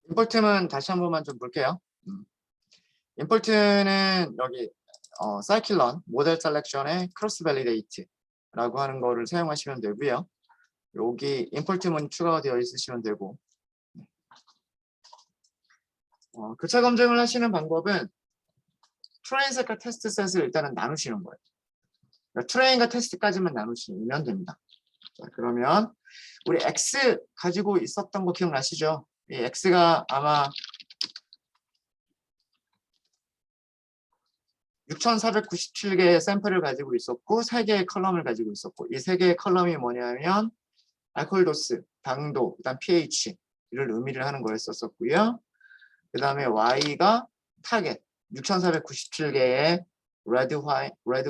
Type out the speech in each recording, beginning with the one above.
임포트는 다시 한 번만 좀 볼게요. 임포트는 여기 사이클런 모델 셀렉션의 크로스 밸리데이트라고 하는 거를 사용하시면 되고요. 여기 임포트문이 추가가 되어 있으시면 되고, 교차 검증을 하시는 방법은 트레인셋과 테스트셋을 일단은 나누시는 거예요. 그러니까 트레인과 테스트까지만 나누시면 됩니다. 자, 그러면 우리 X 가지고 있었던 거 기억나시죠? 이 X가 아마 6,497개의 샘플을 가지고 있었고 3개의 컬럼을 가지고 있었고, 이 3개의 컬럼이 뭐냐면 알코올 도수, 당도, 그다음 pH를 의미를 하는 거였었고요. 그 다음에 Y가 타겟, 6,497개의 레드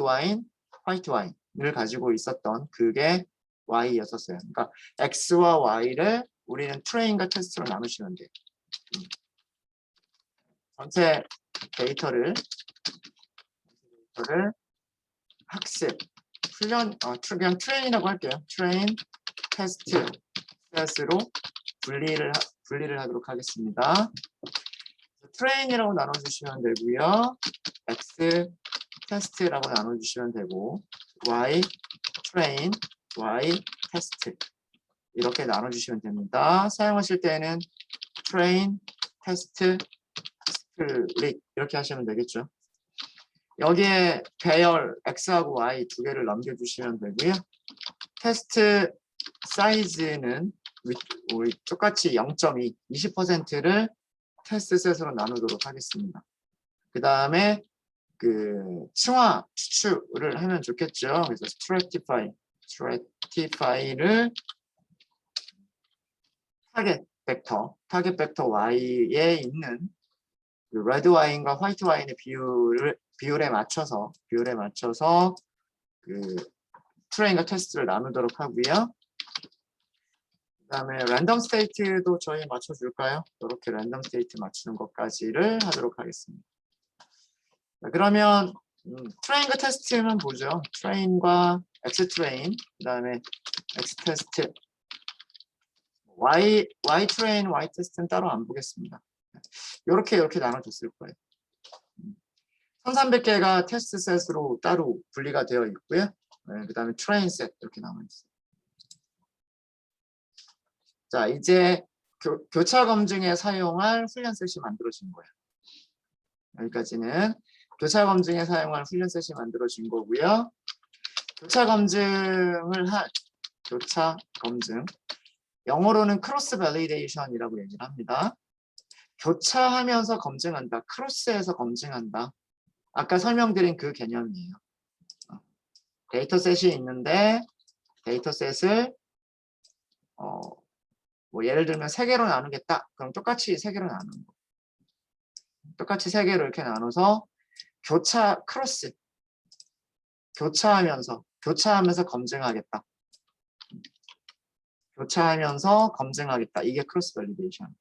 와인, 화이트 와인을 가지고 있었던 그게 Y였었어요. 그러니까 X와 Y를 우리는 트레인과 테스트로 나누시면 돼요. 전체 데이터를 학습, 훈련, 그냥 트레인이라고 할게요. 트레인, 테스트, 셋으로 분리를 하도록 하겠습니다. 트레인이라고 나눠주시면 되고요. X, 테스트라고 나눠주시면 되고, Y, 트레인, Y, 테스트 이렇게 나눠주시면 됩니다. 사용하실 때는 트레인, 테스트, 스플릿 이렇게 하시면 되겠죠. 여기에 배열 X하고 Y 두 개를 넘겨주시면 되고요. 테스트 사이즈는 우리 똑같이 0.2, 20%를 테스트 셋으로 나누도록 하겠습니다. 그 다음에 그 층화 추출을 하면 좋겠죠. 그래서 stratify를 타겟 벡터 Y에 있는 그 레드 와인과 화이트 와인의 비율에 맞춰서 그 트레인과 테스트를 나누도록 하고요. 그 다음에 랜덤 스테이트도 저희 맞춰줄까요? 이렇게 랜덤 스테이트 맞추는 것까지를 하도록 하겠습니다. 자, 그러면 트레인과 테스트만 보죠. 트레인과 X 트레인, 그 다음에 X 테스트, Y 트레인, Y 테스트는 따로 안 보겠습니다. 이렇게 나눠줬을 거예요. 1,300개가 테스트 셋으로 따로 분리가 되어 있고요. 네, 그 다음에 트레인 셋 이렇게 남아 있어요. 자, 이제 교차 검증에 사용할 훈련 셋이 만들어진 거예요. 여기까지는 교차 검증에 사용할 훈련 셋이 만들어진 거고요. 교차 검증, 영어로는 크로스 밸리데이션이라고 얘기를 합니다. 교차하면서 검증한다, 크로스해서 검증한다. 아까 설명드린 그 개념이에요. 데이터셋이 있는데 데이터셋을 뭐 예를 들면 3개로 나누겠다. 그럼 똑같이 3개로 나누는 거. 똑같이 3개로 이렇게 나눠서 교차하면서 검증하겠다. 교차하면서 검증하겠다. 이게 크로스 밸리데이션.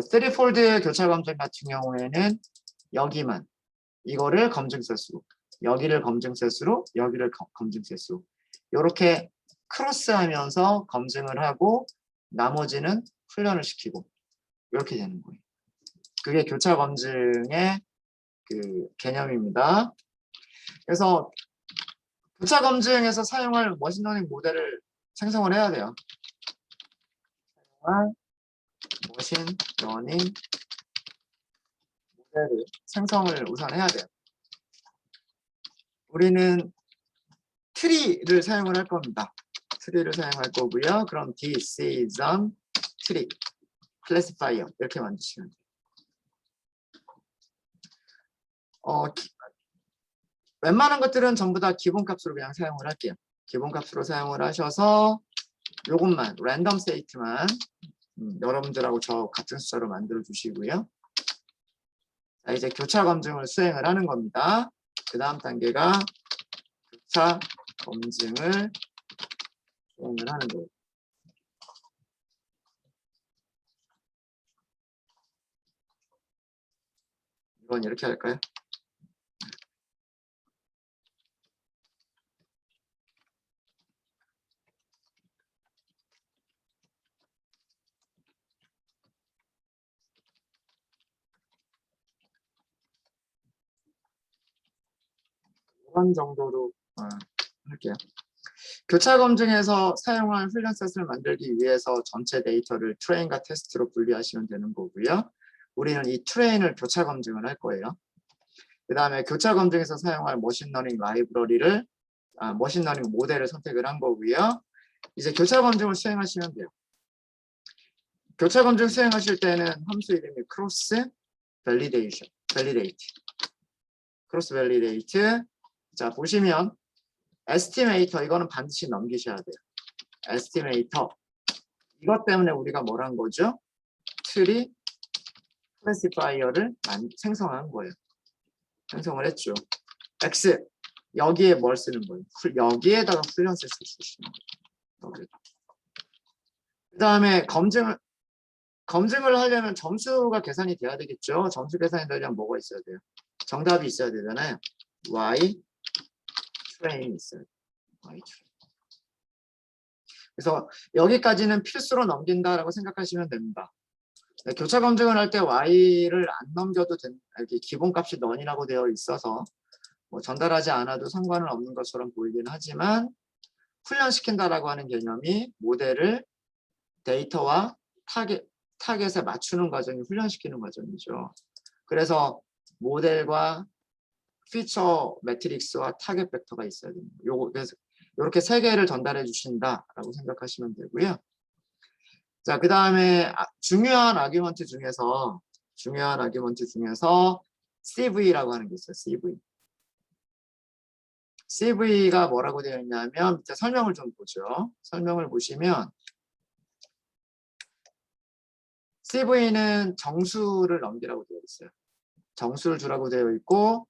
쓰리폴드 교차 검증 같은 경우에는 여기만 이거를 검증셋으로, 여기를 검증셋으로, 여기를 검증셋으로 이렇게 크로스하면서 검증을 하고 나머지는 훈련을 시키고 이렇게 되는 거예요. 그게 교차 검증의 그 개념입니다. 그래서 교차 검증에서 사용할 머신러닝 모델을 생성을 해야 돼요. 사용할 머신러닝 모델을 생성을 우선 해야 돼요. 우리는 트리를 사용을 할 겁니다. 트리를 사용할 거고요. 그럼 decision tree, classifier 이렇게 만드시면 돼요. 웬만한 것들은 전부 다 기본값으로 그냥 사용을 할게요. 기본값으로 사용을 하셔서 요것만 랜덤 스테이트만 여러분들하고 저 같은 숫자로 만들어 주시고요. 자, 이제 교차 검증을 수행을 하는 겁니다. 그 다음 단계가 교차 검증을 수행을 하는 거예요. 이건 이렇게 할까요? 그런 정도로 할게요. 교차 검증에서 사용할 훈련 셋을 만들기 위해서 전체 데이터를 트레인과 테스트로 분리하시면 되는 거고요. 우리는 이 트레인을 교차 검증을 할 거예요. 그 다음에 교차 검증에서 사용할 머신러닝 라이브러리를 머신러닝 모델을 선택을 한 거고요. 이제 교차 검증을 수행하시면 돼요. 교차 검증 수행하실 때는 함수 이름이 크로스 밸리데이션, 밸리데이트, 크로스 밸리데이트. 자, 보시면 에스티메이터 이거는 반드시 넘기셔야 돼요. 에스티메이터 이것 때문에 우리가 뭘 한 거죠? 트리 클래시파이어를 생성한 거예요. 생성을 했죠. X 여기에 뭘 쓰는 거예요? 여기에다가 훈련셋을 쓰시는 거예요. 그 다음에 검증을 하려면 점수가 계산이 돼야 되겠죠. 점수 계산이 되려면 뭐가 있어야 돼요? 정답이 있어야 되잖아요. Y 트레인이 있어요. Y 트레인. 그래서 여기까지는 필수로 넘긴다라고 생각하시면 됩니다. 교차 검증을 할 때 Y를 안 넘겨도 이렇게 기본값이 넌이라고 되어 있어서 뭐 전달하지 않아도 상관은 없는 것처럼 보이긴 하지만 훈련시킨다라고 하는 개념이 모델을 데이터와 타겟에 맞추는 과정이 훈련시키는 과정이죠. 그래서 모델과 피처 매트릭스와 타겟 벡터가 있어야 됩니다. 그래서 이렇게 세 개를 전달해 주신다라고 생각하시면 되고요. 자, 그 다음에 중요한 아규먼트 중에서 CV라고 하는 게 있어요. CV. CV가 뭐라고 되어 있냐면 밑에 설명을 좀 보죠. 설명을 보시면 CV는 정수를 넘기라고 되어 있어요. 정수를 주라고 되어 있고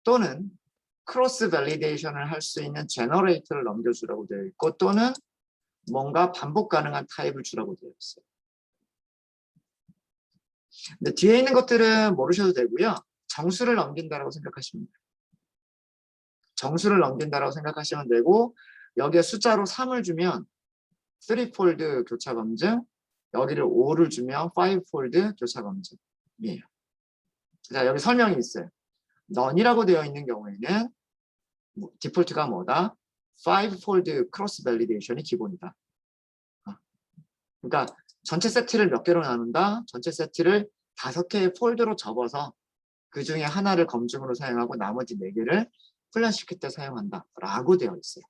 또는 크로스 밸리데이션을 할 수 있는 제너레이터를 넘겨주라고 되어 있고 또는 뭔가 반복 가능한 타입을 주라고 되어 있어요. 근데 뒤에 있는 것들은 모르셔도 되고요. 정수를 넘긴다라고 생각하시면 돼요. 정수를 넘긴다라고 생각하시면 되고 여기에 숫자로 3을 주면 3폴드 교차 검증, 여기를 5를 주면 5폴드 교차 검증이에요. 자, 여기 설명이 있어요. none이라고 되어 있는 경우에는 디폴트가 뭐다? 5폴드 크로스 밸리데이션이 기본이다. 그러니까 전체 세트를 몇 개로 나눈다? 전체 세트를 5개의 폴드로 접어서 그 중에 하나를 검증으로 사용하고 나머지 4개를 훈련시킬 때 사용한다 라고 되어 있어요.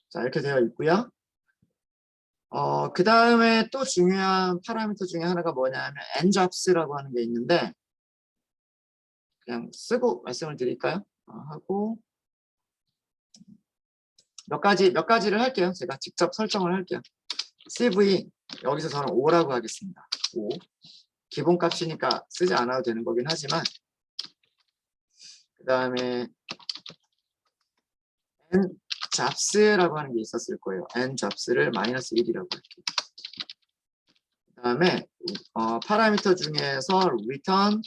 자, 이렇게 되어 있고요. 그 다음에 또 중요한 파라미터 중에 하나가 뭐냐면 njobs라고 하는 게 있는데 그냥 쓰고 말씀을 드릴까요? 하고 몇 가지를 할게요. 제가 직접 설정을 할게요. CV 여기서 저는 5라고 하겠습니다. 5 기본값이니까 쓰지 않아도 되는 거긴 하지만 그 다음에 njobs라고 하는 게 있었을 거예요. njobs를 마이너스 1이라고 할게요. 그 다음에 파라미터 중에서 return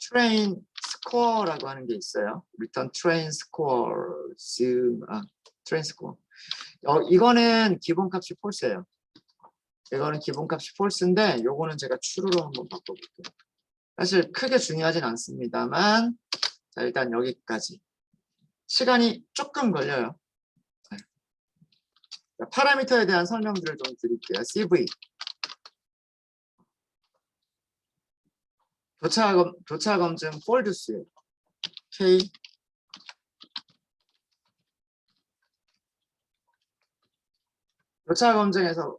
train score라고 하는 게 있어요. return train score train score 이거는 기본값이 false예요. 이거는 기본값이 false인데 요거는 제가 true로 한번 바꿔볼게요. 사실 크게 중요하진 않습니다만 자, 일단 여기까지 시간이 조금 걸려요. 네. 자, 파라미터에 대한 설명들을 좀 드릴게요. CV 교차 검증 폴드 수예요. K 교차 검증에서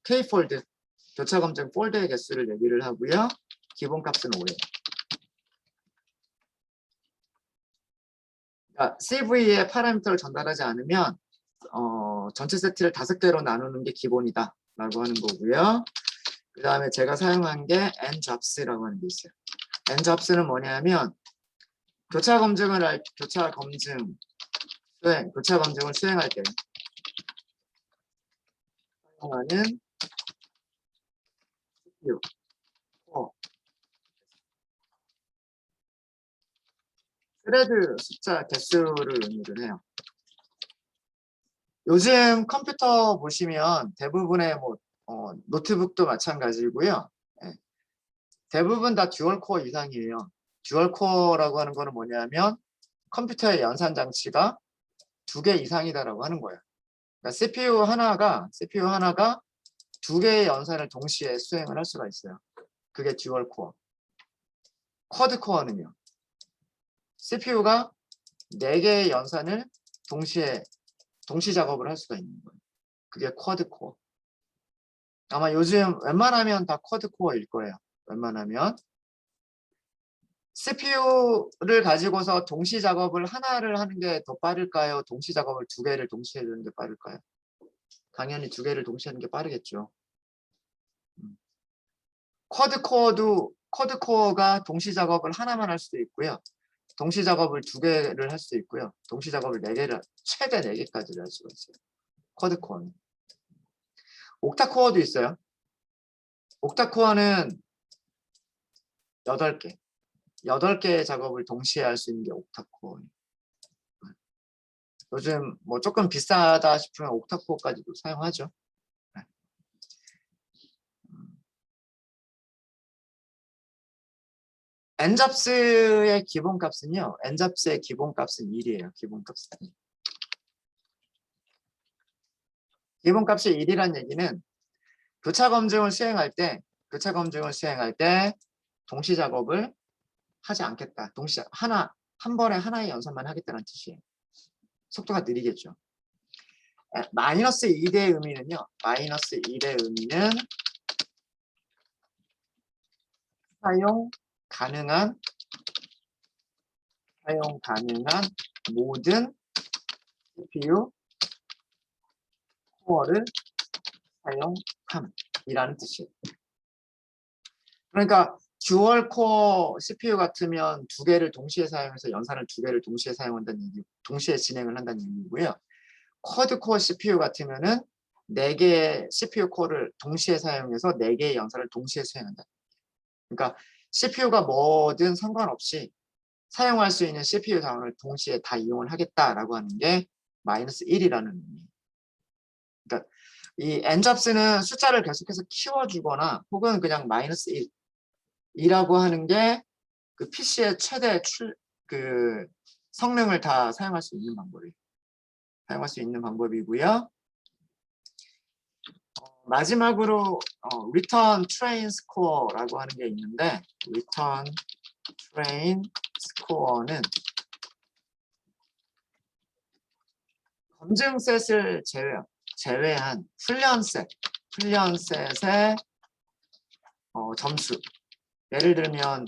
K 폴드 교차 검증 폴드의 개수를 얘기를 하고요. 기본값은 5예요. 그러니까 CV에 파라미터를 전달하지 않으면 전체 세트를 5개로 나누는 게 기본이다 라고 하는 거고요. 그 다음에 제가 사용한 게 njobs라고 하는 게 있어요. njobs는 뭐냐면 교차 검증을 수행할 때 사용하는 CPU, 스레드 숫자 개수를 의미를 해요. 요즘 컴퓨터 보시면 대부분의 노트북도 마찬가지고요. 네. 대부분 다 듀얼 코어 이상이에요. 듀얼 코어라고 하는 거는 뭐냐면 컴퓨터의 연산 장치가 2개 이상이다라고 하는 거예요. 그러니까 CPU 하나가 2개의 연산을 동시에 수행을 할 수가 있어요. 그게 듀얼 코어. 쿼드 코어는요. CPU가 4개의 연산을 동시 작업을 할 수가 있는 거예요. 그게 쿼드 코어. 아마 요즘 웬만하면 다 쿼드 코어일 거예요. 웬만하면. CPU를 가지고서 동시 작업을 하나를 하는 게 더 빠를까요? 동시 작업을 2개를 동시에 하는 게 빠를까요? 당연히 2개를 동시에 하는 게 빠르겠죠. 쿼드 코어가 동시 작업을 하나만 할 수도 있고요. 동시 작업을 2개를 할 수도 있고요. 동시 작업을 4개를, 최대 4개까지 할 수가 있어요. 쿼드 코어는. 옥타 코어도 있어요. 옥타 코어는 8개. 8개의 작업을 동시에 할 수 있는 게 옥타 코어예요. 요즘 뭐 조금 비싸다 싶으면 옥타 코어까지도 사용하죠. 엔잡스의 기본값은요. 엔잡스의 기본값은 1이에요. 기본값은 1. 기본값이 1이란 얘기는 교차 검증을 수행할 때 동시 작업을 하지 않겠다. 한 번에 하나의 연산만 하겠다는 뜻이에요. 속도가 느리겠죠. 마이너스 2의 의미는요. 마이너스 1의 의미는 사용 가능한 모든 CPU 코어를 사용함이라는 뜻이에요. 그러니까 듀얼 코어 CPU 같으면 2개를 동시에 사용해서 연산을 2개를 동시에 사용한다는 얘기, 동시에 진행을 한다는 얘기고요. 쿼드 코어 CPU 같으면은 4개의 CPU 코어를 동시에 사용해서 4개의 연산을 동시에 수행한다. 그러니까 CPU가 뭐든 상관없이 사용할 수 있는 CPU 자원을 동시에 다 이용을 하겠다라고 하는 게 마이너스 1이라는 의미예요. 그러니까 이 엔잡스는 숫자를 계속해서 키워주거나 혹은 그냥 마이너스 1이라고 하는 게 그 PC의 최대 그 성능을 다 사용할 수 있는 방법이고요. 마지막으로 return train score라고 하는 게 있는데 return train score는 검증셋을 제외한 훈련셋의 점수. 예를 들면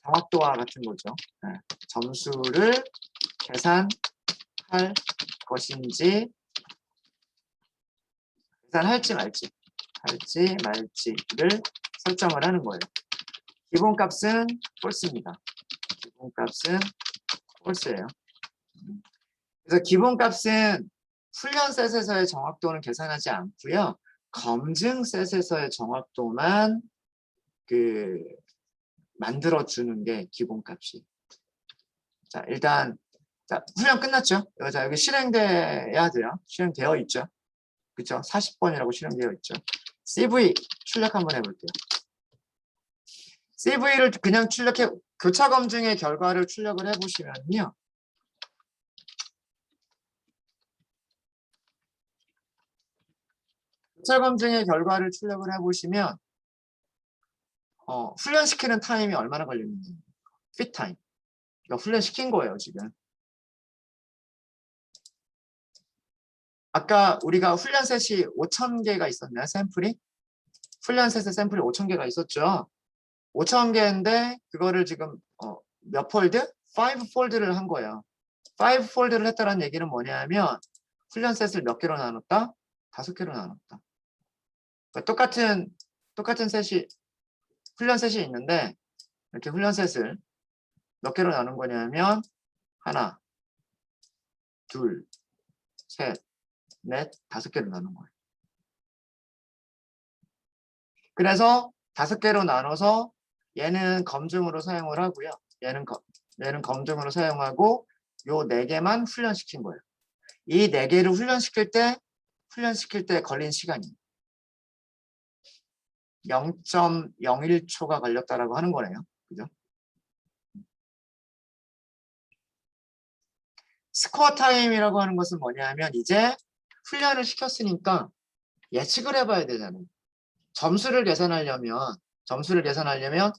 정확도와 같은 거죠. 네. 점수를 계산할 것인지 계산할지 말지를 설정을 하는 거예요. 기본값은 false입니다. 기본값은 false예요. 그래서 기본값은 훈련셋에서의 정확도는 계산하지 않고요. 검증셋에서의 정확도만 만들어주는 게 기본값이. 자, 일단 훈련 끝났죠? 자, 여기 실행돼야 돼요. 실행되어 있죠? 그쵸? 40번이라고 실행되어 있죠. CV 출력 한번 해볼게요. CV를 그냥 교차 검증의 결과를 출력을 해보시면요. 교차 검증의 결과를 출력을 해보시면 훈련시키는 타임이 얼마나 걸렸는지 fit 타임. 그러니까 훈련시킨 거예요, 지금. 아까 우리가 훈련셋이 5,000개가 있었나요? 샘플이? 훈련셋의 샘플이 5,000개가 있었죠. 5,000개인데 그거를 지금 몇 폴드? 5폴드를 한 거예요. 5폴드를 했다는 얘기는 뭐냐면 훈련셋을 몇 개로 나눴다? 5개로 나눴다. 그러니까 똑같은 훈련셋이 있는데 이렇게 훈련셋을 몇 개로 나눈 거냐면 하나, 둘, 셋, 넷, 5개로 나눈 거예요. 그래서 5개로 나눠서 얘는 검증으로 사용을 하고요. 얘는 검증으로 사용하고 요 4개만 훈련시킨 거예요. 이 4개를 훈련시킬 때 걸린 시간이 0.01초가 걸렸다라고 하는 거네요. 그죠? 스코어 타임이라고 하는 것은 뭐냐면 이제 훈련을 시켰으니까 예측을 해봐야 되잖아요. 점수를 계산하려면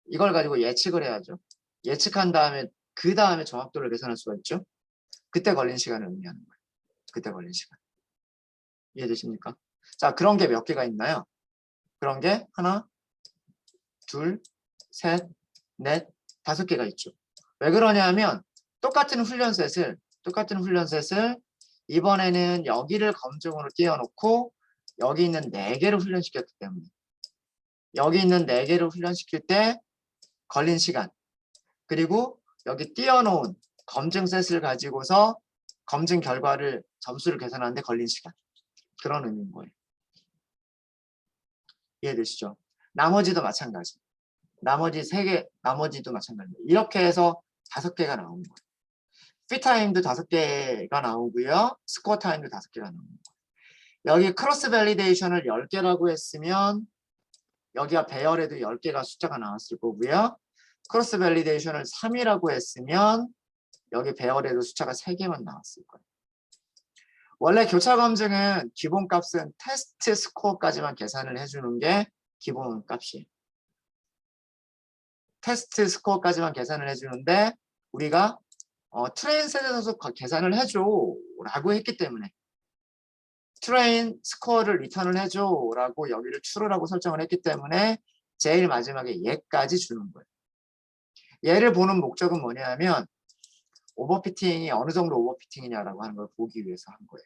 이걸 가지고 예측을 해야죠. 예측한 다음에 그 다음에 정확도를 계산할 수가 있죠. 그때 걸린 시간을 의미하는 거예요. 그때 걸린 시간. 이해되십니까? 자, 그런 게 몇 개가 있나요? 그런 게 하나, 둘, 셋, 넷, 5개가 있죠. 왜 그러냐면 똑같은 훈련셋을 이번에는 여기를 검증으로 띄워놓고 여기 있는 4개를 훈련시켰기 때문에 여기 있는 4개를 훈련시킬 때 걸린 시간 그리고 여기 띄워놓은 검증셋을 가지고서 검증 결과를 점수를 계산하는데 걸린 시간 그런 의미인 거예요. 이해되시죠? 나머지도 마찬가지. 나머지 3개, 나머지도 마찬가지입니다. 이렇게 해서 5개가 나오는 거예요. 피타임도 5개가 나오고요. 스코어 타임도 5개가 나오는 거예요. 여기 크로스 밸리데이션을 10개라고 했으면 여기가 배열에도 10개가 숫자가 나왔을 거고요. 크로스 밸리데이션을 3이라고 했으면 여기 배열에도 숫자가 3개만 나왔을 거예요. 원래 교차 검증은 기본값은 테스트 스코어까지만 계산을 해주는 게 기본값이에요. 테스트 스코어까지만 계산을 해주는데 우리가 트레인 셋에서 계산을 해줘 라고 했기 때문에 트레인 스코어를 리턴을 해줘 라고 여기를 true라고 설정을 했기 때문에 제일 마지막에 얘까지 주는 거예요. 얘를 보는 목적은 뭐냐면 오버피팅이 어느 정도 오버피팅이냐라고 하는 걸 보기 위해서 한 거예요.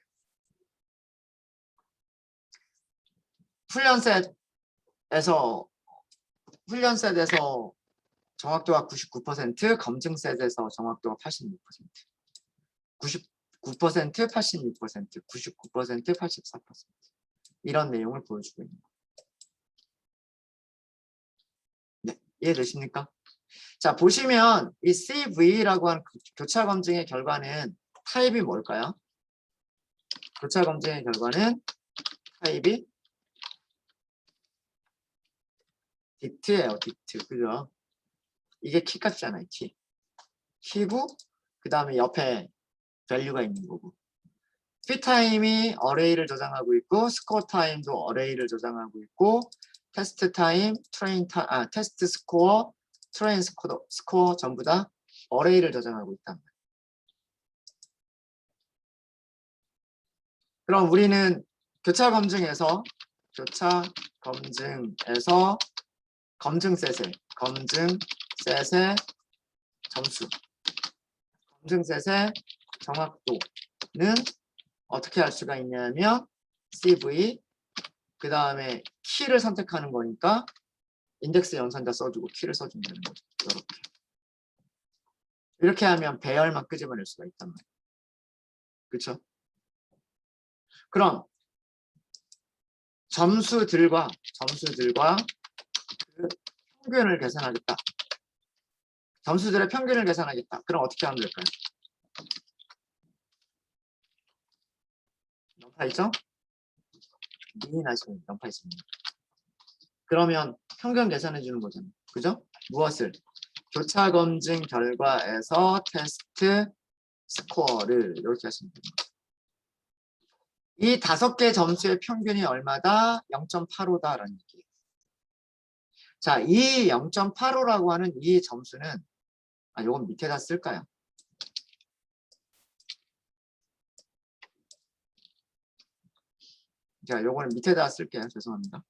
훈련셋에서 정확도가 99%, 검증셋에서 정확도가 86%. 99%, 86%, 99%, 84%. 이런 내용을 보여주고 있는 거예요. 네, 이해되십니까? 자, 보시면 이 CV라고 하는 교차 검증의 결과는 타입이 뭘까요? 교차 검증의 결과는 타입이 딕트예요, 딕트. 그죠? 이게 키 값이잖아요, 키. 키고 그 다음에 옆에 밸류가 있는 거고. 피 타임이 어레이를 저장하고 있고 스코어 타임도 어레이를 저장하고 있고 테스트 타임, 테스트 스코어, 트레인 스코어 전부 다 어레이를 저장하고 있단 말이에요. 그럼 우리는 교차 검증에서 검증셋의 점수, 검증셋의 정확도는 어떻게 할 수가 있냐면 CV 그 다음에 키를 선택하는 거니까 인덱스 연산자 써주고 키를 써주면 되는 거죠. 이렇게 하면 배열만 끄집어낼 수가 있단 말이에요. 그렇죠? 그럼 점수들과 그 평균을 계산하겠다. 점수들의 평균을 계산하겠다. 그럼 어떻게 하면 될까요? 넘파이죠? 미인하시면 넘파이십니다. 그러면 평균 계산해 주는 거잖아요. 그죠? 무엇을? 교차 검증 결과에서 테스트 스코어를 이렇게 하시면 됩니다. 이 5개 점수의 평균이 얼마다? 0.85다라는 얘기예요. 자, 이 0.85라고 하는 이 점수는 요건 밑에다 쓸까요? 자, 요거는 밑에다 쓸게요. 죄송합니다.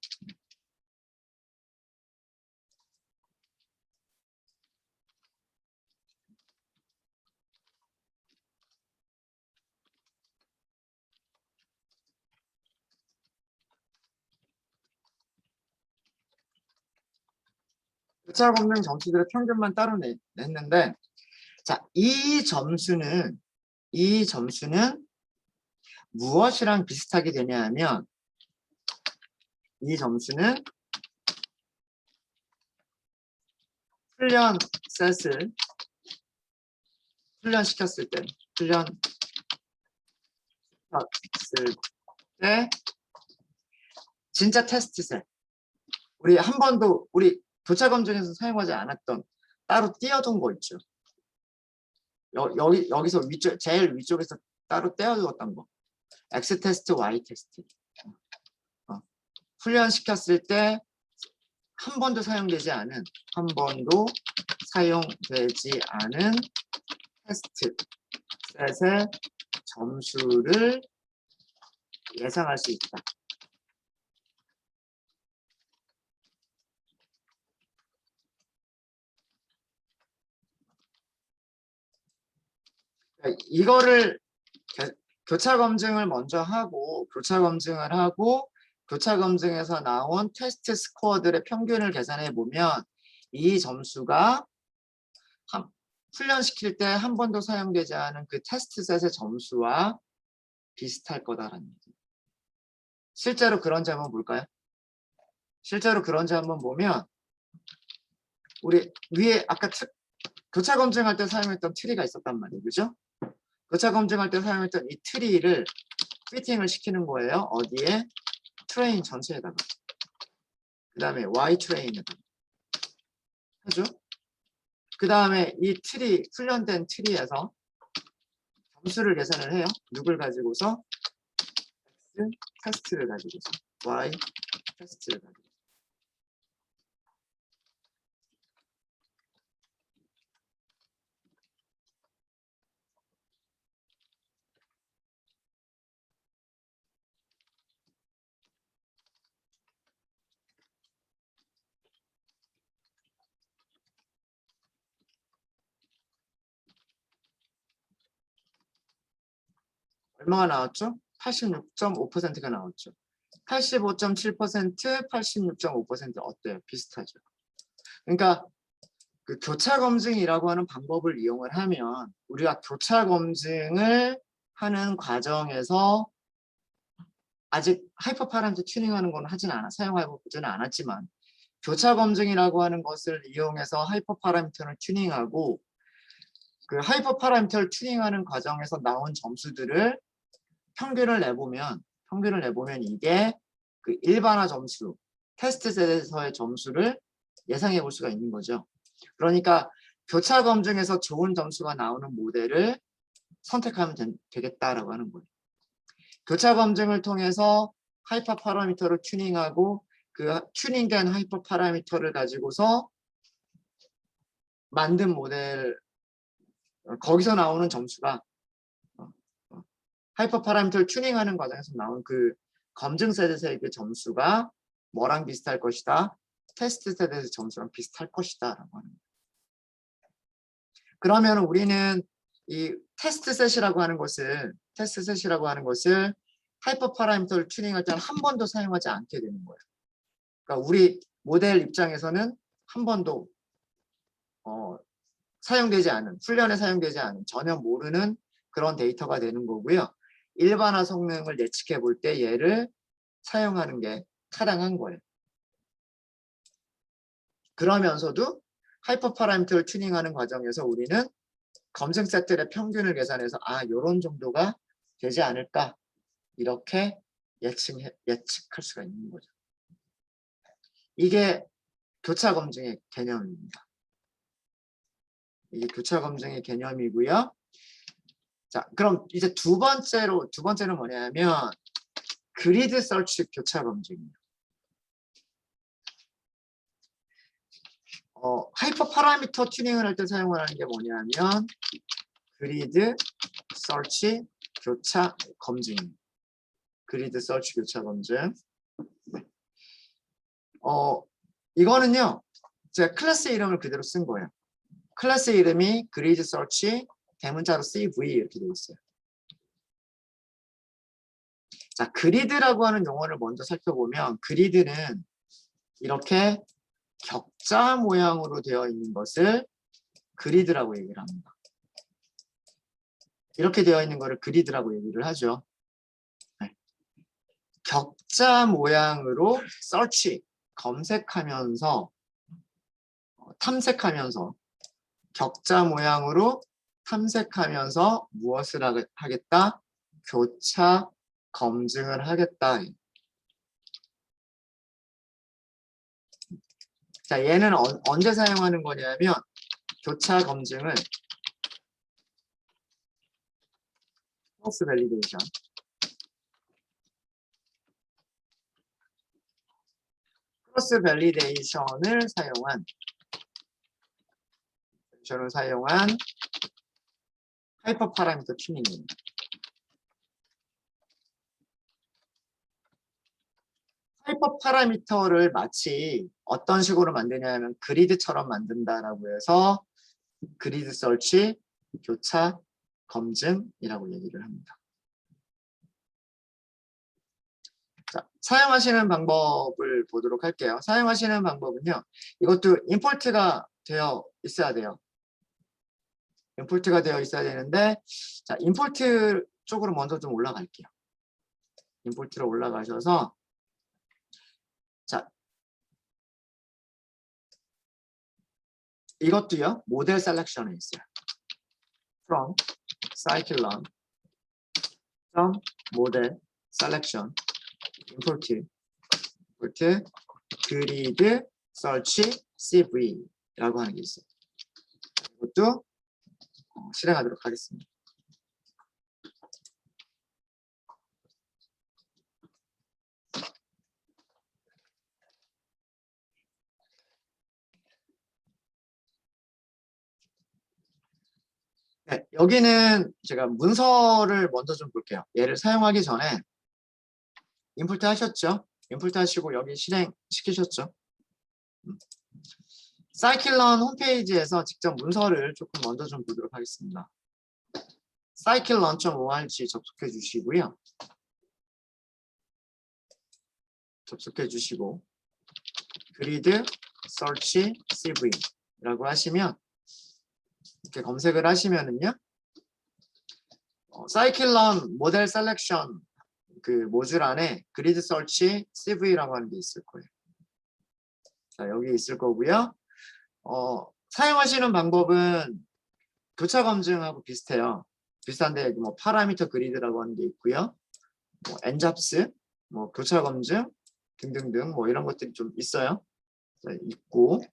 교차 검증 점수들의 평균만 따로 냈는데, 자, 이 점수는 무엇이랑 비슷하게 되냐 하면, 이 점수는 훈련시켰을 때 진짜 테스트셋 우리 한 번도 우리 교차 검증에서 사용하지 않았던 따로 띄어둔 거 있죠. 여기서 위쪽 제일 위쪽에서 따로 떼어두었던 거. X 테스트, Y 테스트. 훈련시켰을 때 한 번도 사용되지 않은 테스트 셋의 점수를 예상할 수 있다. 이거를 교차 검증을 먼저 하고 교차 검증에서 나온 테스트 스코어들의 평균을 계산해 보면 이 점수가 훈련시킬 때 한 번도 사용되지 않은 그 테스트 셋의 점수와 비슷할 거다라는 얘기. 실제로 그런지 한번 볼까요? 실제로 그런지 한번 보면 우리 위에 아까 교차 검증할 때 사용했던 트리가 있었단 말이에요. 그죠? 교차 검증할 때 사용했던 이 트리를 피팅을 시키는 거예요. 어디에? 트레인 전체에다가. 그 다음에 Y 트레인에다가. 하죠? 그 다음에 이 트리, 훈련된 트리에서 점수를 계산을 해요. 누굴 가지고서? X 테스트를 가지고서. Y 테스트를 가지고서. 얼마가 나왔죠? 86.5%가 나왔죠. 85.7%, 86.5% 어때요? 비슷하죠. 그러니까 그 교차 검증이라고 하는 방법을 이용을 하면 우리가 교차 검증을 하는 과정에서 아직 하이퍼 파라미터 튜닝하는 건 사용해보지는 않았지만 교차 검증이라고 하는 것을 이용해서 하이퍼 파라미터를 튜닝하고 그 하이퍼 파라미터를 튜닝하는 과정에서 나온 점수들을 평균을 내보면 이게 그 일반화 점수, 테스트 셋에서의 점수를 예상해 볼 수가 있는 거죠. 그러니까 교차 검증에서 좋은 점수가 나오는 모델을 선택하면 되겠다라고 하는 거예요. 교차 검증을 통해서 하이퍼 파라미터를 튜닝하고 그 튜닝된 하이퍼 파라미터를 가지고서 만든 모델, 거기서 나오는 점수가 하이퍼 파라미터를 튜닝하는 과정에서 나온 그 검증 셋에서의 그 점수가 뭐랑 비슷할 것이다? 테스트 셋에서 점수랑 비슷할 것이다 라고 하는 거예요. 그러면 우리는 이 테스트 셋이라고 하는 것을 하이퍼 파라미터를 튜닝할 때는 한 번도 사용하지 않게 되는 거예요. 그러니까 우리 모델 입장에서는 한 번도 사용되지 않은, 훈련에 사용되지 않은, 전혀 모르는 그런 데이터가 되는 거고요. 일반화 성능을 예측해 볼 때 얘를 사용하는 게 타당한 거예요. 그러면서도 하이퍼 파라미터를 튜닝하는 과정에서 우리는 검증 셋들의 평균을 계산해서 요런 정도가 되지 않을까 이렇게 예측할 수가 있는 거죠. 이게 교차 검증의 개념입니다. 이게 교차 검증의 개념이고요. 자, 그럼 이제 두 번째는 뭐냐면 그리드 서치 교차 검증이에요. 하이퍼 파라미터 튜닝을 할 때 사용하는 게 뭐냐면 그리드 서치 교차 검증입니다. 그리드 서치 교차 검증. 이거는요, 제가 클래스 이름을 그대로 쓴 거예요. 클래스 이름이 그리드 서치 대문자로 CV 이렇게 되어 있어요. 자, 그리드라고 하는 용어를 먼저 살펴보면 그리드는 이렇게 격자 모양으로 되어 있는 것을 그리드라고 얘기를 합니다. 이렇게 되어 있는 것을 그리드라고 얘기를 하죠. 네. 격자 모양으로 search, 검색하면서 탐색하면서 격자 모양으로 탐색하면서 무엇을 하겠다? 교차 검증을 하겠다. 자, 얘는 언제 사용하는 거냐면 교차 검증을 크로스 밸리데이션 크로스 밸리데이션을 사용한 하이퍼 파라미터 튜닝입니다. 하이퍼 파라미터를 마치 어떤 식으로 만드냐면 그리드처럼 만든다라고 해서 그리드 설치, 교차, 검증이라고 얘기를 합니다. 자, 사용하시는 방법을 보도록 할게요. 사용하시는 방법은요. 이것도 임포트가 되어 있어야 돼요. 임포트가 되어 있어야 되는데 자, 임포트 쪽으로 먼저 좀 올라갈게요. 임포트로 올라가셔서 자, 이것도요. 모델 셀렉션에 있어요. from scikit-learn model selection import grid search cv라고 하는 게 있어요. 이것도 실행하도록 하겠습니다. 네, 여기는 제가 문서를 먼저 좀 볼게요. 얘를 사용하기 전에 인풋 하셨죠? 인풋 하시고 여기 실행시키셨죠? scikit-learn 홈페이지에서 직접 문서를 조금 먼저 좀 보도록 하겠습니다. scikit-learn.org 접속해 주시고요. 접속해 주시고 그리드 서치 cv라고 하시면 이렇게 검색을 하시면은요. scikit-learn 모델 셀렉션 그 모듈 안에 그리드 서치 cv라고 하는 게 있을 거예요. 자, 여기 있을 거고요. 사용하시는 방법은 교차 검증하고 비슷해요. 비슷한데 뭐 파라미터 그리드라고 하는 게 있고요. 뭐 엔잡스, 뭐 교차 검증 등등등 뭐 이런 것들이 좀 있어요. 자, 있고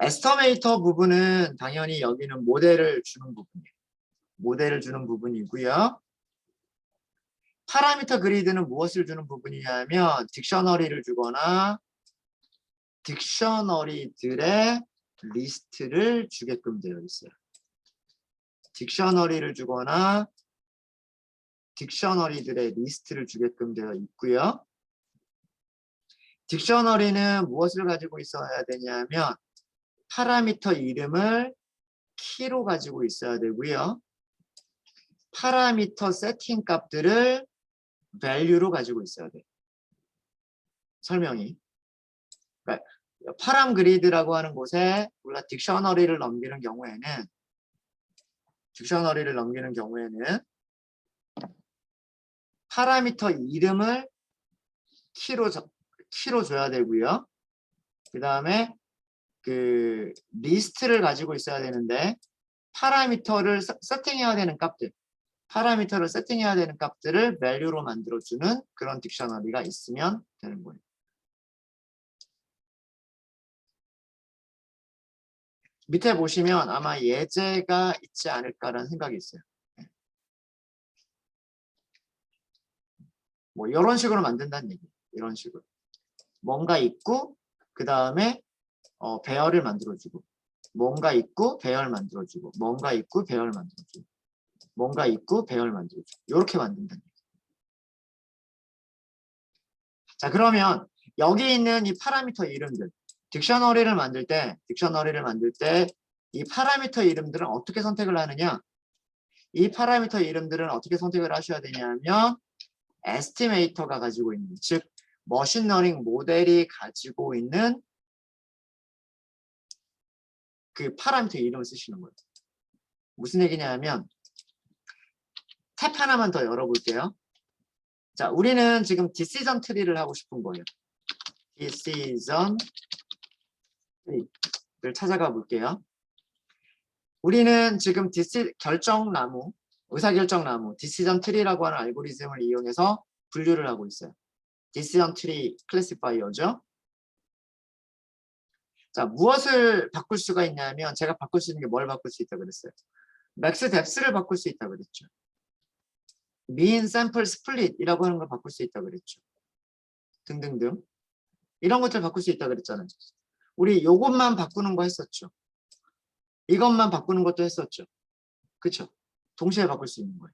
에스터메이터 부분은 당연히 여기는 모델을 주는 부분이에요. 모델을 주는 부분이고요. 파라미터 그리드는 무엇을 주는 부분이냐면 딕셔너리를 주거나 딕셔너리들의 리스트를 주게끔 되어 있어요. 딕셔너리를 주거나 딕셔너리들의 리스트를 주게끔 되어 있고요. 딕셔너리는 무엇을 가지고 있어야 되냐면 파라미터 이름을 키로 가지고 있어야 되고요. 파라미터 세팅 값들을 value로 가지고 있어야 돼요. 설명이. 그러니까 파람 그리드라고 하는 곳에 우리가 딕셔너리를 넘기는 경우에는 파라미터 이름을 키로 줘야 되고요. 그 다음에 그 리스트를 가지고 있어야 되는데 파라미터를 세팅해야 되는 값들을 value로 만들어주는 그런 딕셔너리가 있으면 되는 거예요. 밑에 보시면 아마 예제가 있지 않을까라는 생각이 있어요. 뭐 이런 식으로 만든다는 얘기예요. 이런 식으로. 뭔가 있고 그 다음에 배열을 만들어주고 뭔가 있고 배열 만들어주고 뭔가 있고 배열 만들어주고 뭔가 있고 배열 만들어주고 이렇게 만든다는 얘기예요. 자, 그러면 여기 있는 이 파라미터 이름들 딕셔너리를 만들 때 이 파라미터 이름들은 어떻게 선택을 하느냐? 이 파라미터 이름들은 어떻게 선택을 하셔야 되냐면 에스티메이터가 가지고 있는, 즉 머신러닝 모델이 가지고 있는 그 파라미터 이름을 쓰시는 거예요. 무슨 얘기냐면 탭 하나만 더 열어볼게요. 자, 우리는 지금 decision tree를 하고 싶은 거예요. decision tree를 찾아가 볼게요. 우리는 지금 의사결정나무, decision tree라고 하는 알고리즘을 이용해서 분류를 하고 있어요. decision tree classifier죠. 자, 무엇을 바꿀 수가 있냐면 제가 바꿀 수 있는 게 뭘 바꿀 수 있다 그랬어요. 맥스 뎁스를 바꿀 수 있다 그랬죠. mean sample split이라고 하는 걸 바꿀 수 있다 그랬죠. 등등등. 이런 것들 바꿀 수 있다 그랬잖아요. 우리 요것만 바꾸는 거 했었죠. 이것만 바꾸는 것도 했었죠. 그쵸? 동시에 바꿀 수 있는 거예요.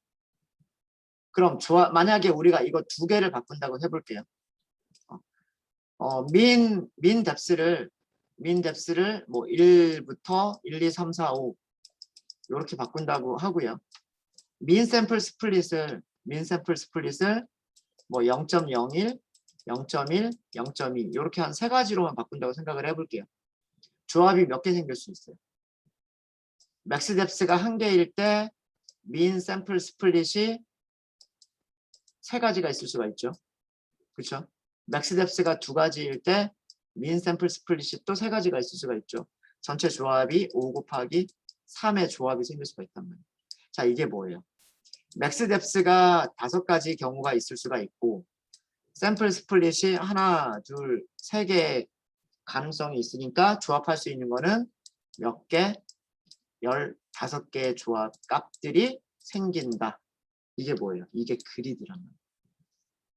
그럼 만약에 우리가 이거 두 개를 바꾼다고 해볼게요. mean depth를 뭐 1부터 1, 2, 3, 4, 5 이렇게 바꾼다고 하고요. mean sample split을 뭐 0.01, 0.1, 0.2 이렇게 한 세 가지로만 바꾼다고 생각을 해볼게요. 조합이 몇 개 생길 수 있어요. 맥스 뎁스가 한 개일 때 mean sample split이 세 가지가 있을 수가 있죠. 그렇죠? 맥스 뎁스가 두 가지일 때 mean sample split이 또 세 가지가 있을 수가 있죠. 전체 조합이 5 곱하기 3의 조합이 생길 수가 있단 말이에요. 자, 이게 뭐예요? 맥스 뎁스가 5가지 경우가 있을 수가 있고 샘플 스플릿이 하나, 둘, 세 개의 가능성이 있으니까 조합할 수 있는 거는 몇 개? 15개의 조합 값들이 생긴다. 이게 뭐예요? 이게 그리드란 말이에요.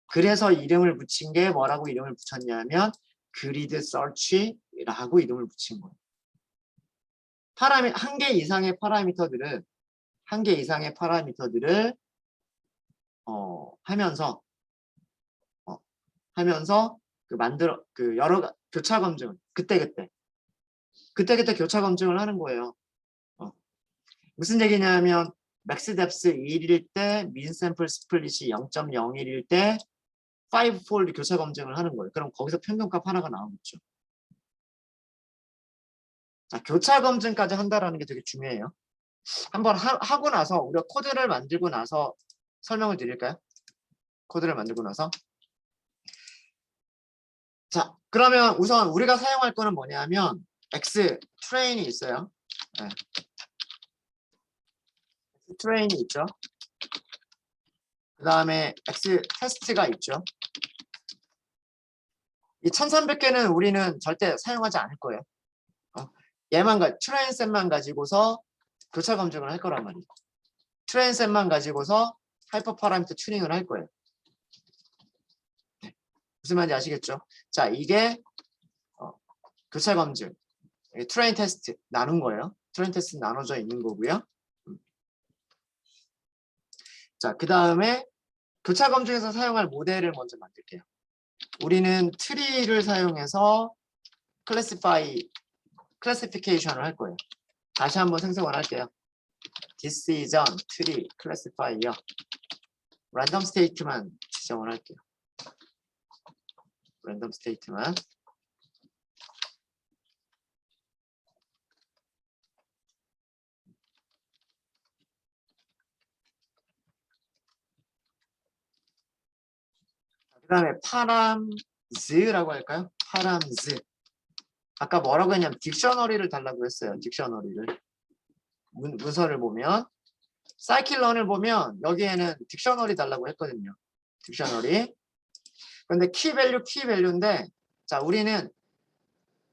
그래서 이름을 붙인 게 뭐라고 이름을 붙였냐면 그리드 서치라고 이름을 붙인 거예요. 한 개 이상의 파라미터들을 하면서 그 여러 교차 검증 그때 교차 검증을 하는 거예요. 무슨 얘기냐면 맥스 뎁스 1일 때 민 샘플 스플릿이 0.01일 때 5폴드 교차 검증을 하는 거예요. 그럼 거기서 평균값 하나가 나오겠죠. 자, 교차 검증까지 한다라는 게 되게 중요해요. 한번 하고 나서 우리가 코드를 만들고 나서 설명을 드릴까요? 코드를 만들고 나서. 자, 그러면 우선 우리가 사용할 거는 뭐냐면 X 트레인이 있어요. 네. X 트레인이 있죠. 그 다음에 X 테스트가 있죠. 이 1300개는 우리는 절대 사용하지 않을 거예요. 트레인 셋만 가지고서 교차 검증을 할 거란 말이에요. 트레인 셋만 가지고서 하이퍼 파라미터 튜닝을 할 거예요. 네. 무슨 말인지 아시겠죠? 자, 이게 교차 검증, 트레인 테스트 나눈 거예요. 트레인 테스트 나눠져 있는 거고요. 자, 그 다음에 교차 검증에서 사용할 모델을 먼저 만들게요. 우리는 트리를 사용해서 클래시피케이션을 할 거예요. 다시 한번 생성을 할게요. decision tree classifier요. 랜덤 스테이트만 지정을 할게요. 랜덤 스테이트만. 그 다음에 파람즈라고 할까요? 파람즈. 아까 뭐라고 했냐면 딕셔너리를 달라고 했어요. 딕셔너리를. 문서를 보면 사이클런을 보면 여기에는 딕셔너리 달라고 했거든요. 딕셔너리. 그런데 키밸류인데 자, 우리는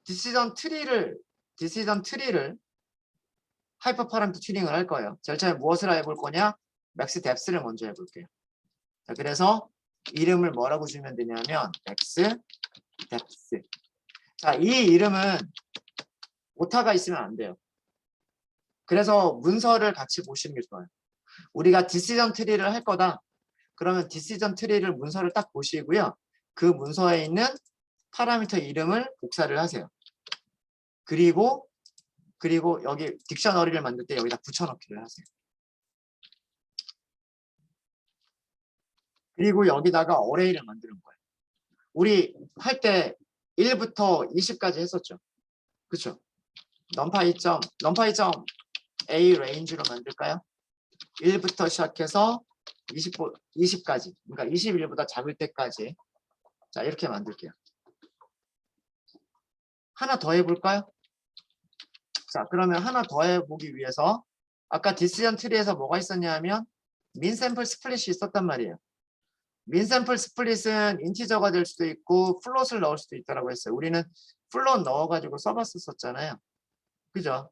디시전 트리를 하이퍼 파라미터 튜닝을 할 거예요. 제일 처음에 무엇을 해볼 거냐? 맥스 뎁스를 먼저 해볼게요. 자, 그래서 이름을 뭐라고 주면 되냐면 맥스 뎁스. 자, 이 이름은 오타가 있으면 안 돼요. 그래서 문서를 같이 보시는 게 좋아요. 우리가 디시전 트리를 할 거다. 그러면 디시전 트리를 문서를 딱 보시고요. 그 문서에 있는 파라미터 이름을 복사를 하세요. 그리고 여기 딕셔너리를 만들 때 여기다 붙여넣기를 하세요. 그리고 여기다가 어레이를 만드는 거예요. 우리 할 때 1부터 20까지 했었죠. 그렇죠? numpy.a range로 만들까요? 1부터 시작해서 20까지. 그러니까 21보다 작을 때까지. 자, 이렇게 만들게요. 하나 더 해볼까요? 자, 그러면 하나 더 해보기 위해서 아까 디시전 트리에서 뭐가 있었냐면 민 샘플 스플릿이 있었단 말이에요. 민 샘플 스플릿은 인티저가 될 수도 있고 플롯을 넣을 수도 있다고 했어요. 우리는 플롯 넣어가지고 써봤었잖아요. 그죠?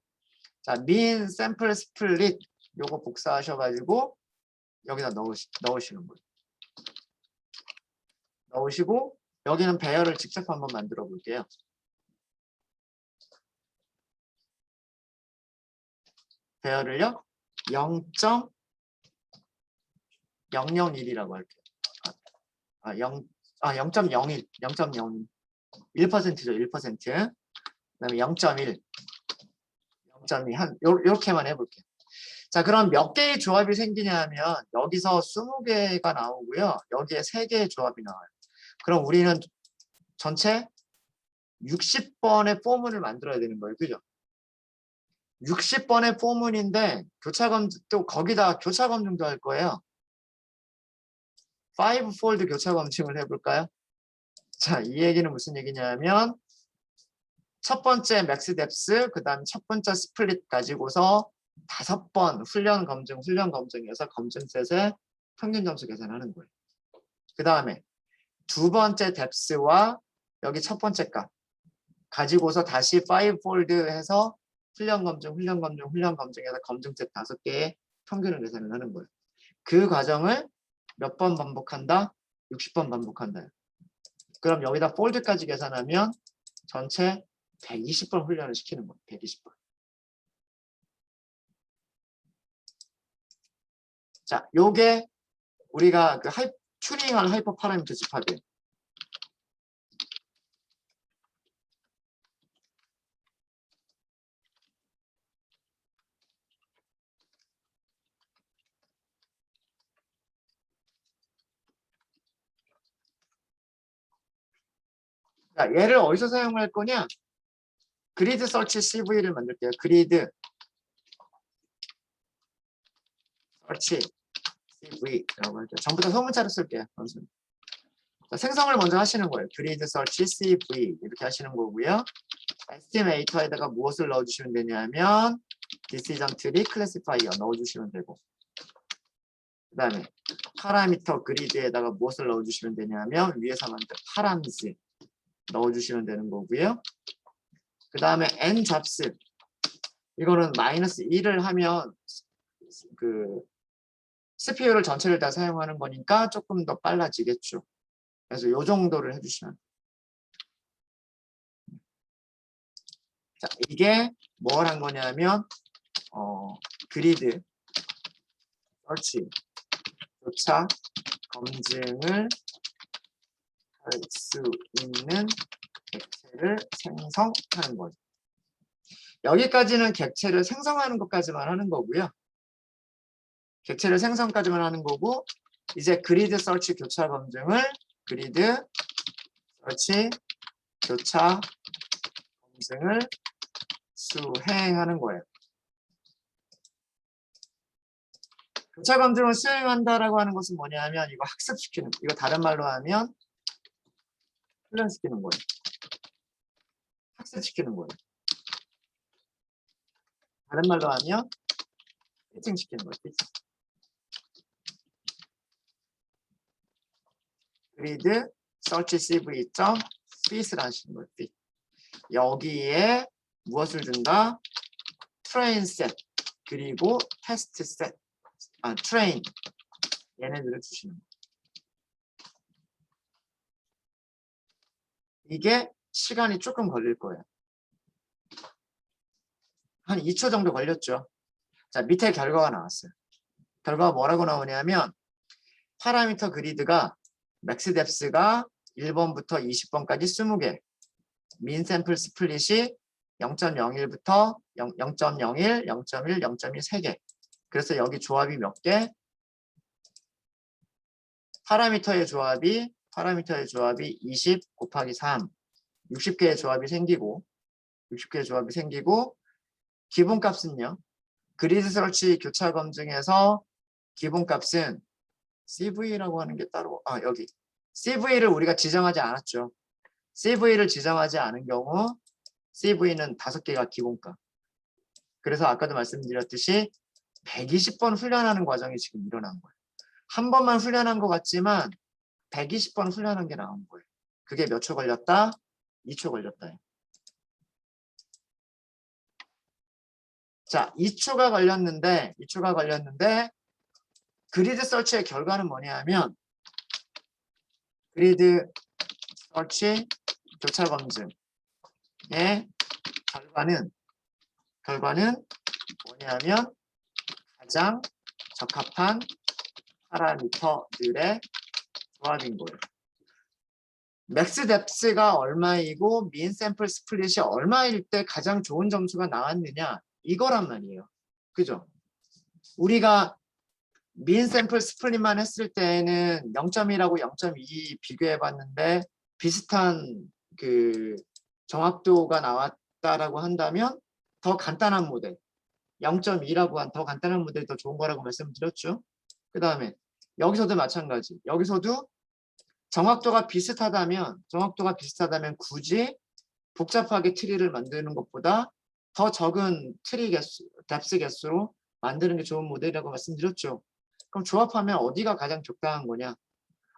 자, mean sample split 요거 복사하셔가지고 여기다 넣으시는 거예요. 넣으시고 여기는 배열을 직접 한번 만들어 볼게요. 배열을요 0.001이라고 할게요. 0.01, 1%죠, 1%. 그다음에 0.1, 0.2 한 요렇게만 해볼게요. 자, 그럼 몇 개의 조합이 생기냐 하면 여기서 20개가 나오고요. 여기에 3개의 조합이 나와요. 그럼 우리는 전체 60번의 포문을 만들어야 되는 거예요. 그죠? 60번의 포문인데 또 거기다 교차 검증도 할 거예요. 5폴드 교차 검증을 해볼까요? 자, 이 얘기는 무슨 얘기냐면 첫 번째 맥스 뎁스, 그 다음 첫 번째 스플릿 가지고서 5번 훈련 검증에서 검증셋의 평균 점수 계산하는 거예요. 그 다음에 두 번째 뎁스와 여기 첫 번째 값 가지고서 다시 5폴드 해서 훈련 검증에서 검증셋 5개의 평균을 계산을 하는 거예요. 그 과정을 몇 번 반복한다? 60번 반복한다. 그럼 여기다 폴드까지 계산하면 전체 120번 훈련을 시키는 거예요. 120번. 자, 요게 우리가 그 튜닝할 하이퍼 파라미터 집합이에요. 자, 얘를 어디서 사용할 거냐? 그리드 서치 CV를 만들게요. 그리드 서치 CV라고 할게요. 전부 다 소문자로 쓸게요. 자, 생성을 먼저 하시는 거예요. 그리드 서치 CV 이렇게 하시는 거고요. 에스티메이터에다가 무엇을 넣어주시면 되냐면 decision tree classifier 넣어주시면 되고, 그 다음에 파라미터 그리드에다가 무엇을 넣어주시면 되냐면 위에서 만든 파람스 넣어주시면 되는 거고요. 그 다음에 n 잡스 이거는 마이너스 1을 하면 그 CPU를 전체를 다 사용하는 거니까 조금 더 빨라지겠죠. 그래서 요 정도를 해주시면. 자, 이게 뭘 한 거냐면 그리드 서치 교차 검증을 할 수 있는 객체를 생성하는 거죠. 여기까지는 객체를 생성하는 것까지만 하는 거고요. 객체를 생성까지만 하는 거고, 이제 그리드 서치 교차 검증을 그리드 서치 교차 검증을 수행하는 거예요. 교차 검증을 수행한다라고 하는 것은 뭐냐면 이거 학습시키는 거. 이거 다른 말로 하면 훈련시키는 거예요. 학습시키는 거예요. 다른 말로 하면 피칭시키는 거예요. 피칭. 그리드 search cv.fit라는 거예요. fit. 여기에 무엇을 준다? train set 그리고 test set, train 얘네들을 주시는 거예요. 이게 시간이 조금 걸릴 거예요. 한 2초 정도 걸렸죠. 자, 밑에 결과가 나왔어요. 결과가 뭐라고 나오냐면 파라미터 그리드가 맥스 뎁스가 1번부터 20번까지 20개, 민 샘플 스플릿이 0.01부터 0.01, 0.1, 0.1 3개. 그래서 여기 조합이 몇 개? 파라미터의 조합이 20 곱하기 3, 60개의 조합이 생기고 기본값은요. 그리드 서치 교차 검증에서 기본값은 CV라고 하는 게 따로 여기 CV를 우리가 지정하지 않았죠. CV를 지정하지 않은 경우 CV는 5개가 기본값. 그래서 아까도 말씀드렸듯이 120번 훈련하는 과정이 지금 일어난 거예요. 한 번만 훈련한 것 같지만 120번 훈련한 게 나온 거예요. 그게 몇 초 걸렸다? 2초 걸렸다. 자, 2초가 걸렸는데 그리드 서치의 결과는 뭐냐면 그리드 서치 교차 검증의 결과는 뭐냐면 가장 적합한 파라미터들의 조합인 거예요. 맥스 뎁스가 얼마이고 민 샘플 스플릿이 얼마일 때 가장 좋은 점수가 나왔느냐 이거란 말이에요. 그죠? 우리가 민 샘플 스플릿만 했을 때는 0.1하고 0.2 비교해 봤는데 비슷한 그 정확도가 나왔다라고 한다면 더 간단한 모델 0.2라고 한 더 간단한 모델이 더 좋은 거라고 말씀드렸죠. 그 다음에 여기서도 마찬가지. 여기서도 정확도가 비슷하다면 굳이 복잡하게 트리를 만드는 것보다 더 적은 트리 개수, 뎁스 개수로 만드는 게 좋은 모델이라고 말씀드렸죠. 그럼 조합하면 어디가 가장 적당한 거냐?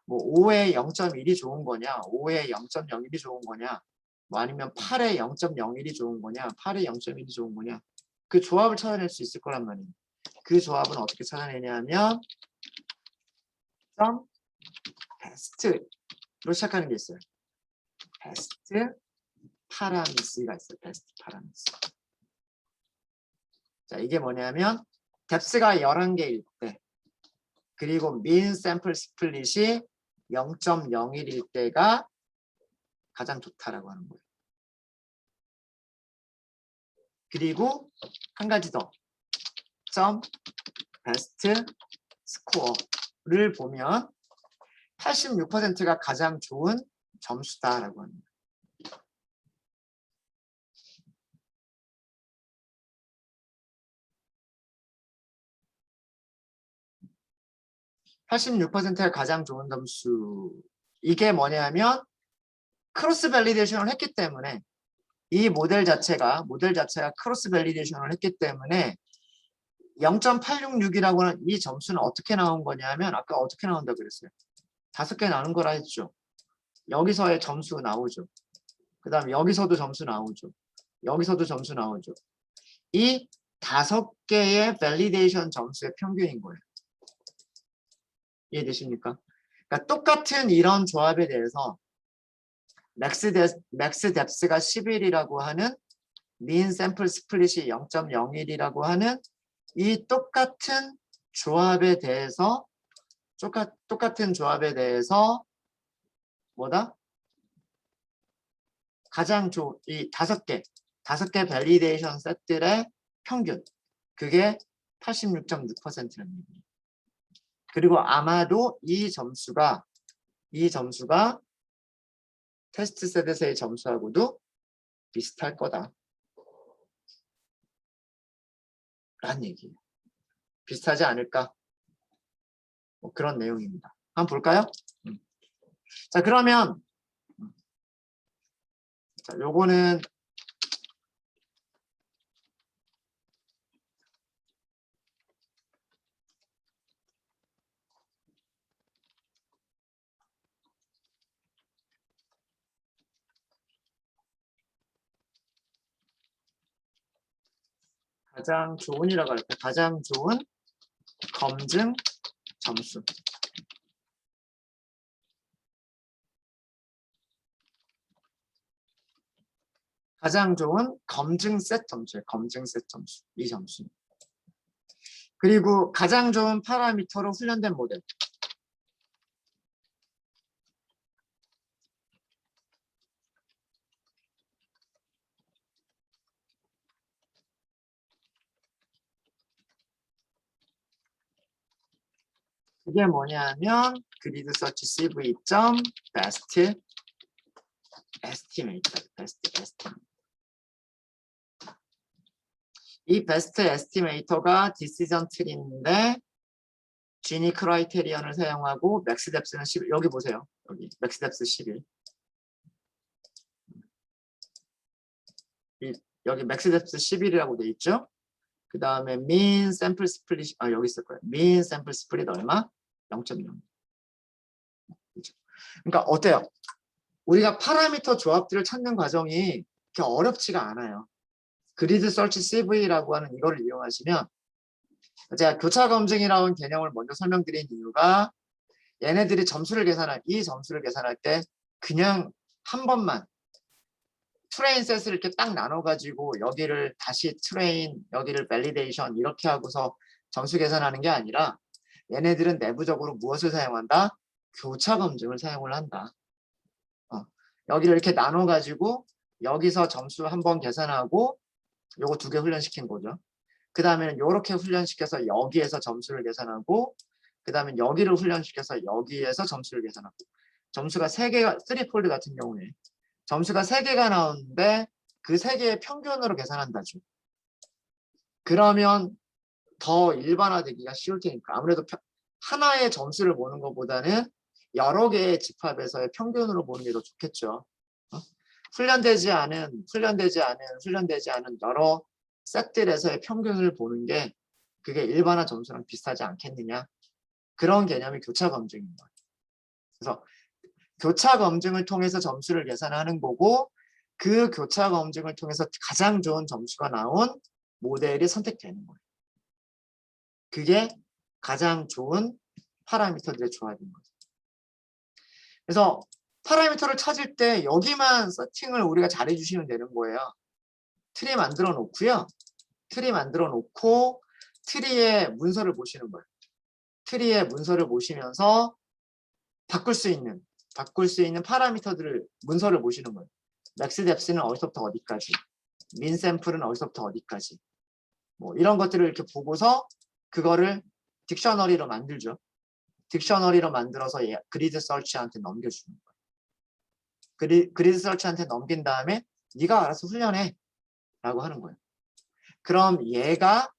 뭐 5에 0.1이 좋은 거냐? 5에 0.01이 좋은 거냐? 뭐 아니면 8에 0.01이 좋은 거냐? 8에 0.1이 좋은 거냐? 그 조합을 찾아낼 수 있을 거란 말이에요. 그 조합은 어떻게 찾아내냐면 베스트로 시작하는 게 있어요. 베스트 파라미스가 있어요. 베스트 파라미스. 자, 이게 뭐냐면 뎁스가 11개일 때 그리고 민 샘플 스플릿이 0.01일 때가 가장 좋다라고 하는 거예요. 그리고 한 가지 더. 점 베스트 스코어를 보면 86%가 가장 좋은 점수다라고 합니다. (86%가) 가장 좋은 점수. 이게 뭐냐면 크로스 밸리데이션을 했기 때문에 이 모델 자체가 크로스 밸리데이션을 했기 때문에 0.866이라고 하는 이 점수는 어떻게 나온 거냐면 아까 어떻게 나온다 그랬어요. 5개 나눈 거라 했죠. 여기서의 점수 나오죠. 그 다음에 여기서도 점수 나오죠. 여기서도 점수 나오죠. 이 5개의 밸리데이션 점수의 평균인 거예요. 이해되십니까? 그러니까 똑같은 이런 조합에 대해서 맥스 뎁스가 11이라고 하는 민 샘플 스플릿이 0.01이라고 하는 이 똑같은 조합에 대해서 뭐다? 가장 이 5개 밸리데이션 셋들의 평균 그게 86.6%라는 얘기예요. 그리고 아마도 이 점수가 테스트 셋에서의 점수하고도 비슷할 거다 라는 얘기예요. 비슷하지 않을까? 뭐 그런 내용입니다. 한번 볼까요? 자, 그러면 자, 요거는 가장 좋은이라고 할까요? 가장 좋은 검증 점수. 가장 좋은 검증 셋 점수예요. 검증 셋 점수. 이 점수. 그리고 가장 좋은 파라미터로 훈련된 모델. 그게 뭐냐면 그리드 서치 CV 점 베스트 에스티메이터. 이 베스트 에스티메이터가 디시전 트리인데 지니 크라이테리언을 사용하고 맥스 뎁스는 11. 여기 보세요. 여기 맥스 뎁스 11. 여기 맥스 뎁스 11이라고 돼 있죠. 그 다음에 민 샘플 스플릿 여기 있을 거예요. 민 샘플 스플릿 얼마? 0.0. 그러니까 어때요? 우리가 파라미터 조합들을 찾는 과정이 그렇게 어렵지가 않아요. 그리드 설치 CV라고 하는 이거를 이용하시면 제가 교차 검증이라는 개념을 먼저 설명드린 이유가 얘네들이 이 점수를 계산할 때 그냥 한 번만 트레인 셋을 이렇게 딱 나눠가지고 여기를 다시 트레인, 여기를 밸리데이션 이렇게 하고서 점수 계산하는 게 아니라 얘네들은 내부적으로 무엇을 사용한다? 교차 검증을 사용을 한다. 여기를 이렇게 나눠가지고 여기서 점수 한 번 계산하고 요거 2개 훈련시킨 거죠. 그 다음에는 이렇게 훈련시켜서 여기에서 점수를 계산하고 그 다음에 여기를 훈련시켜서 여기에서 점수를 계산하고 점수가 3개가 3폴드 같은 경우에 점수가 3개가 나오는데 그 3개의 평균으로 계산한다죠. 그러면 더 일반화되기가 쉬울 테니까 아무래도 하나의 점수를 보는 것보다는 여러 개의 집합에서의 평균으로 보는 게 더 좋겠죠. 훈련되지 않은 여러 셋들에서의 평균을 보는 게 그게 일반화 점수랑 비슷하지 않겠느냐. 그런 개념이 교차 검증인 거예요. 그래서 교차 검증을 통해서 점수를 계산하는 거고 그 교차 검증을 통해서 가장 좋은 점수가 나온 모델이 선택되는 거예요. 그게 가장 좋은 파라미터들의 조합인 거죠. 그래서 파라미터를 찾을 때 여기만 세팅을 우리가 잘 해주시면 되는 거예요. 트리 만들어 놓고요. 트리 만들어 놓고 트리의 문서를 보시는 거예요. 트리의 문서를 보시면서 바꿀 수 있는 파라미터들을 문서를 보시는 거예요. 맥스 뎁스는 어디서부터 어디까지, 민 샘플은 어디서부터 어디까지, 뭐 이런 것들을 이렇게 보고서 그거를 딕셔너리로 만들죠. 딕셔너리로 만들어서 그리드 서치한테 넘겨주는 거예요. 그리드 서치한테 넘긴 다음에 네가 알아서 훈련해 라고 하는 거예요. 그럼 얘가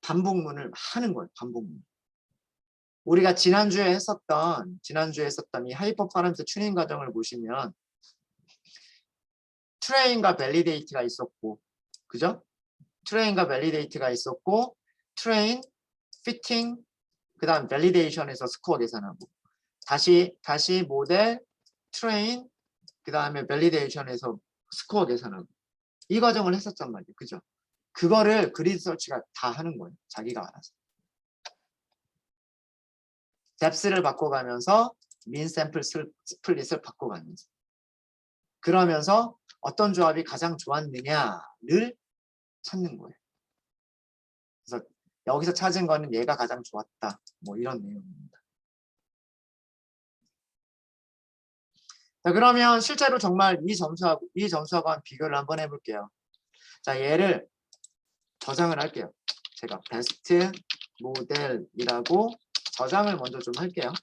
반복문을 하는 거예요. 반복문. 우리가 지난주에 했었던 이 하이퍼 파라미터 튜닝 과정을 보시면 트레인과 밸리데이트가 있었고, 그죠? 트레인과 밸리데이트가 있었고, 트레인, 피팅, 그 다음 밸리데이션에서 스코어 계산하고, 다시 모델, 트레인, 그 다음에 밸리데이션에서 스코어 계산하고, 이 과정을 했었단 말이에요. 그죠? 그거를 그리드 서치가 다 하는 거예요. 자기가 알아서. 뎁스를 바꿔가면서 민 샘플 스플릿을 바꿔가면서 그러면서 어떤 조합이 가장 좋았느냐를 찾는 거예요. 그래서 여기서 찾은 거는 얘가 가장 좋았다. 뭐 이런 내용입니다. 자, 그러면 실제로 정말 이 점수하고 한 비교를 한번 해볼게요. 자, 얘를 저장을 할게요. 제가 베스트 모델이라고 저장을 먼저 좀 할게요.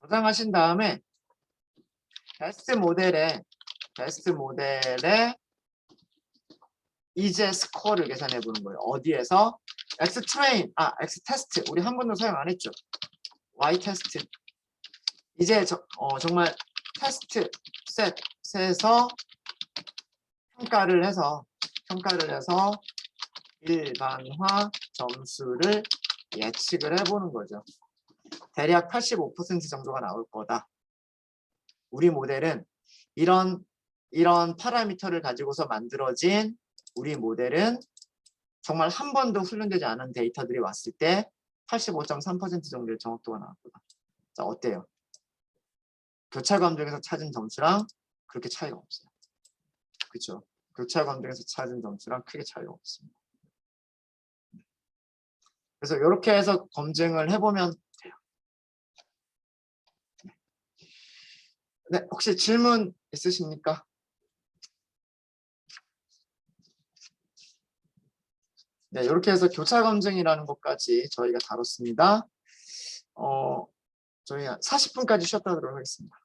저장하신 다음에 베스트 모델에 이제 스코어를 계산해 보는 거예요. 어디에서? X 트레인, X 테스트. 우리 한 번도 사용 안 했죠. Y 테스트. 이제 정말 테스트 셋에서 평가를 해서 일반화 점수를 예측을 해보는 거죠. 대략 85% 정도가 나올 거다. 우리 모델은 이런 파라미터를 가지고서 만들어진 우리 모델은 정말 한 번도 훈련되지 않은 데이터들이 왔을 때 85.3% 정도의 정확도가 나올 거다. 자, 어때요? 교차 검증에서 찾은 점수랑 그렇게 차이가 없어요. 그렇죠? 교차 검증에서 찾은 점수랑 크게 차이가 없습니다. 그래서 이렇게 해서 검증을 해보면 돼요. 네, 혹시 질문 있으십니까? 네, 이렇게 해서 교차 검증이라는 것까지 저희가 다뤘습니다. 저희가 40분까지 쉬었다 하도록 하겠습니다.